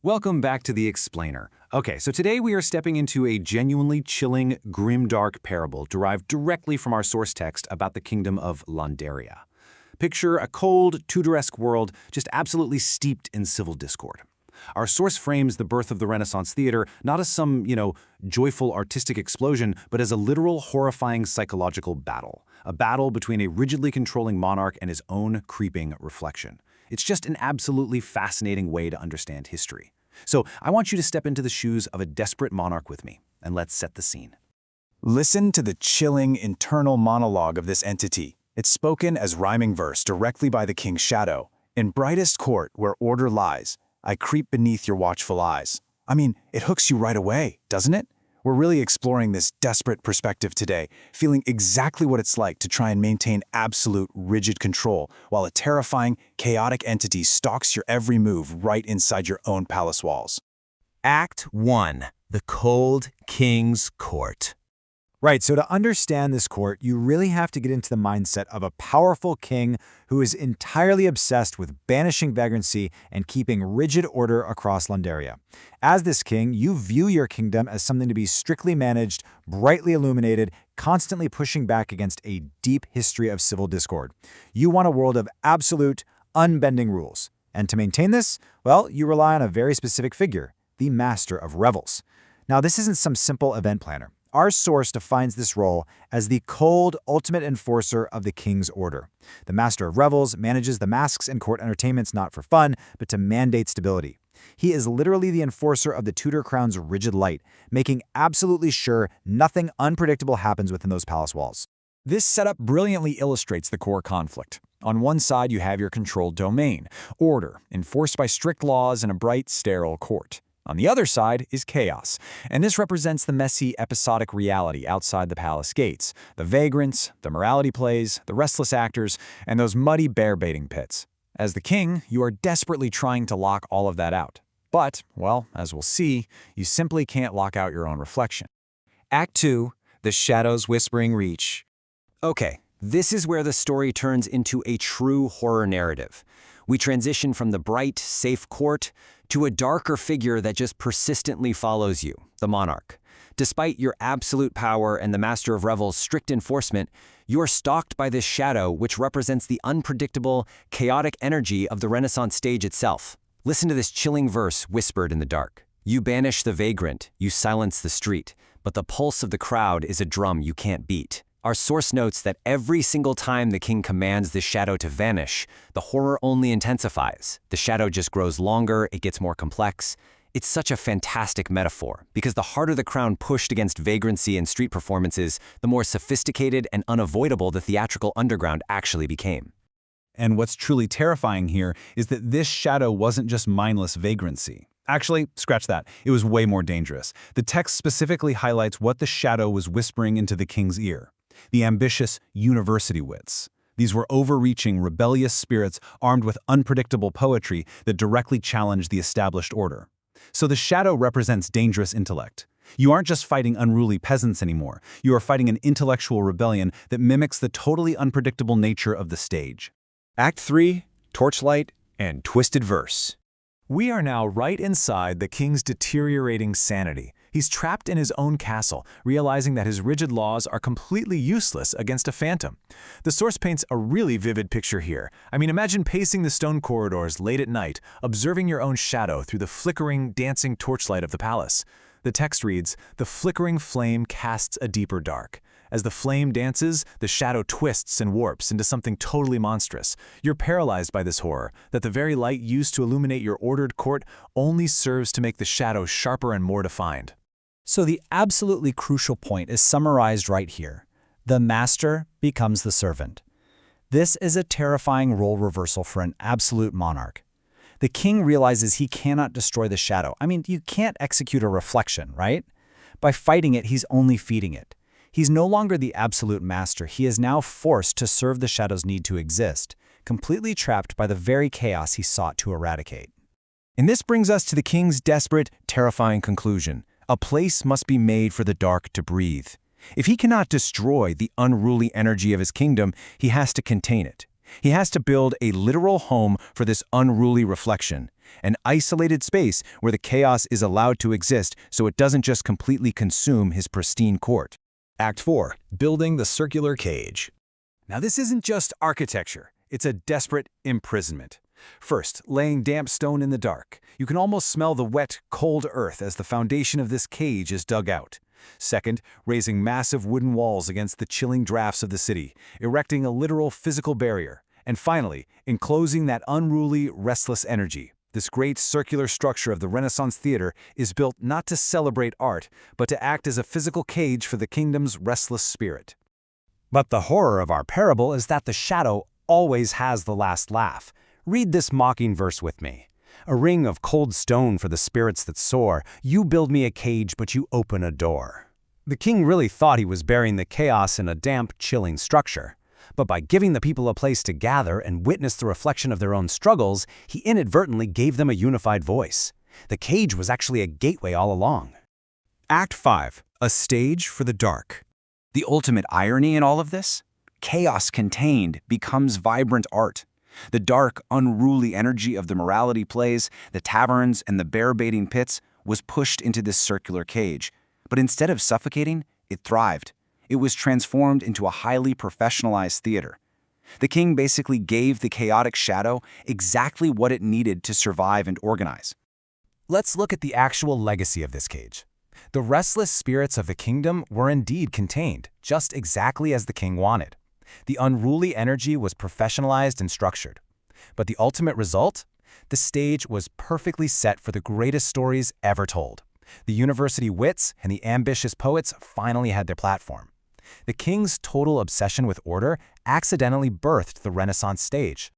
Welcome back to The Explainer. Okay, so today we are stepping into a genuinely chilling, grimdark parable derived directly from our source text about the kingdom of Landaria. Picture a cold, Tudoresque world just absolutely steeped in civil discord. Our source frames the birth of the Renaissance theater not as some, joyful artistic explosion, but as a literal, horrifying psychological battle. A battle between a rigidly controlling monarch and his own creeping reflection. It's just an absolutely fascinating way to understand history. So I want you to step into the shoes of a desperate monarch with me, and let's set the scene. Listen to the chilling internal monologue of this entity. It's spoken as rhyming verse directly by the king's shadow. In brightest court where order lies, I creep beneath your watchful eyes. I mean, it hooks you right away, doesn't it? We're really exploring this desperate perspective today, feeling exactly what it's like to try and maintain absolute, rigid control while a terrifying, chaotic entity stalks your every move right inside your own palace walls. Act 1. The Cold King's Court. Right, so to understand this court, you really have to get into the mindset of a powerful king who is entirely obsessed with banishing vagrancy and keeping rigid order across Landaria. As this king, you view your kingdom as something to be strictly managed, brightly illuminated, constantly pushing back against a deep history of civil discord. You want a world of absolute, unbending rules. And to maintain this, well, you rely on a very specific figure, the Master of Revels. Now, this isn't some simple event planner. Our source defines this role as the cold, ultimate enforcer of the king's order. The Master of Revels manages the masques and court entertainments not for fun, but to mandate stability. He is literally the enforcer of the Tudor crown's rigid light, making absolutely sure nothing unpredictable happens within those palace walls. This setup brilliantly illustrates the core conflict. On one side, you have your controlled domain, order, enforced by strict laws in a bright, sterile court. On the other side is chaos, and this represents the messy, episodic reality outside the palace gates, the vagrants, the morality plays, the restless actors, and those muddy bear-baiting pits. As the king, you are desperately trying to lock all of that out. But, well, as we'll see, you simply can't lock out your own reflection. Act 2. The Shadow's Whispering Reach. Okay, this is where the story turns into a true horror narrative. We transition from the bright, safe court to a darker figure that just persistently follows you, the monarch. Despite your absolute power and the Master of Revels' strict enforcement, you're stalked by this shadow which represents the unpredictable, chaotic energy of the Renaissance stage itself. Listen to this chilling verse whispered in the dark. You banish the vagrant, you silence the street, but the pulse of the crowd is a drum you can't beat. Our source notes that every single time the king commands the shadow to vanish, the horror only intensifies. The shadow just grows longer, it gets more complex. It's such a fantastic metaphor, because the harder the crown pushed against vagrancy and street performances, the more sophisticated and unavoidable the theatrical underground actually became. And what's truly terrifying here is that this shadow wasn't just mindless vagrancy. Actually, scratch that. It was way more dangerous. The text specifically highlights what the shadow was whispering into the king's ear. The ambitious university wits. These were overreaching, rebellious spirits armed with unpredictable poetry that directly challenged the established order. So the shadow represents dangerous intellect. You aren't just fighting unruly peasants anymore. You are fighting an intellectual rebellion that mimics the totally unpredictable nature of the stage. Act 3. Torchlight and Twisted Verse. We are now right inside the king's deteriorating sanity. He's trapped in his own castle, realizing that his rigid laws are completely useless against a phantom. The source paints a really vivid picture here. I mean, imagine pacing the stone corridors late at night, observing your own shadow through the flickering, dancing torchlight of the palace. The text reads, "The flickering flame casts a deeper dark. As the flame dances, the shadow twists and warps into something totally monstrous. You're paralyzed by this horror, that the very light used to illuminate your ordered court only serves to make the shadow sharper and more defined." So the absolutely crucial point is summarized right here. The master becomes the servant. This is a terrifying role reversal for an absolute monarch. The king realizes he cannot destroy the shadow. I mean, you can't execute a reflection, right? By fighting it, he's only feeding it. He's no longer the absolute master. He is now forced to serve the shadow's need to exist, completely trapped by the very chaos he sought to eradicate. And this brings us to the king's desperate, terrifying conclusion. A place must be made for the dark to breathe. If he cannot destroy the unruly energy of his kingdom, he has to contain it. He has to build a literal home for this unruly reflection. an isolated space where the chaos is allowed to exist so it doesn't just completely consume his pristine court. Act 4. Building the circular cage. Now this isn't just architecture, it's a desperate imprisonment. First, laying damp stone in the dark. You can almost smell the wet, cold earth as the foundation of this cage is dug out. Second, raising massive wooden walls against the chilling drafts of the city, erecting a literal physical barrier. And finally, enclosing that unruly, restless energy. This great circular structure of the Renaissance theater is built not to celebrate art, but to act as a physical cage for the kingdom's restless spirit. But the horror of our parable is that the shadow always has the last laugh. Read this mocking verse with me. A ring of cold stone for the spirits that soar. You build me a cage, but you open a door. The king really thought he was burying the chaos in a damp, chilling structure. But by giving the people a place to gather and witness the reflection of their own struggles, he inadvertently gave them a unified voice. The cage was actually a gateway all along. Act 5. A stage for the dark. The ultimate irony in all of this? Chaos contained becomes vibrant art. The dark, unruly energy of the morality plays, the taverns, and the bear-baiting pits was pushed into this circular cage. But instead of suffocating, it thrived. It was transformed into a highly professionalized theater. The king basically gave the chaotic shadow exactly what it needed to survive and organize. Let's look at the actual legacy of this cage. The restless spirits of the kingdom were indeed contained, just exactly as the king wanted. The unruly energy was professionalized and structured. But the ultimate result? The stage was perfectly set for the greatest stories ever told. The university wits and the ambitious poets finally had their platform. The king's total obsession with order accidentally birthed the Renaissance stage.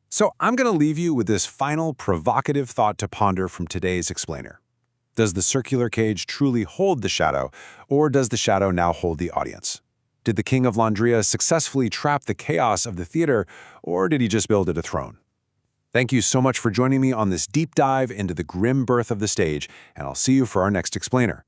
So I'm going to leave you with this final provocative thought to ponder from today's explainer. Does the circular cage truly hold the shadow, or does the shadow now hold the audience? Did the king of Londria successfully trap the chaos of the theater, or did he just build it a throne? Thank you so much for joining me on this deep dive into the grim birth of the stage, and I'll see you for our next explainer.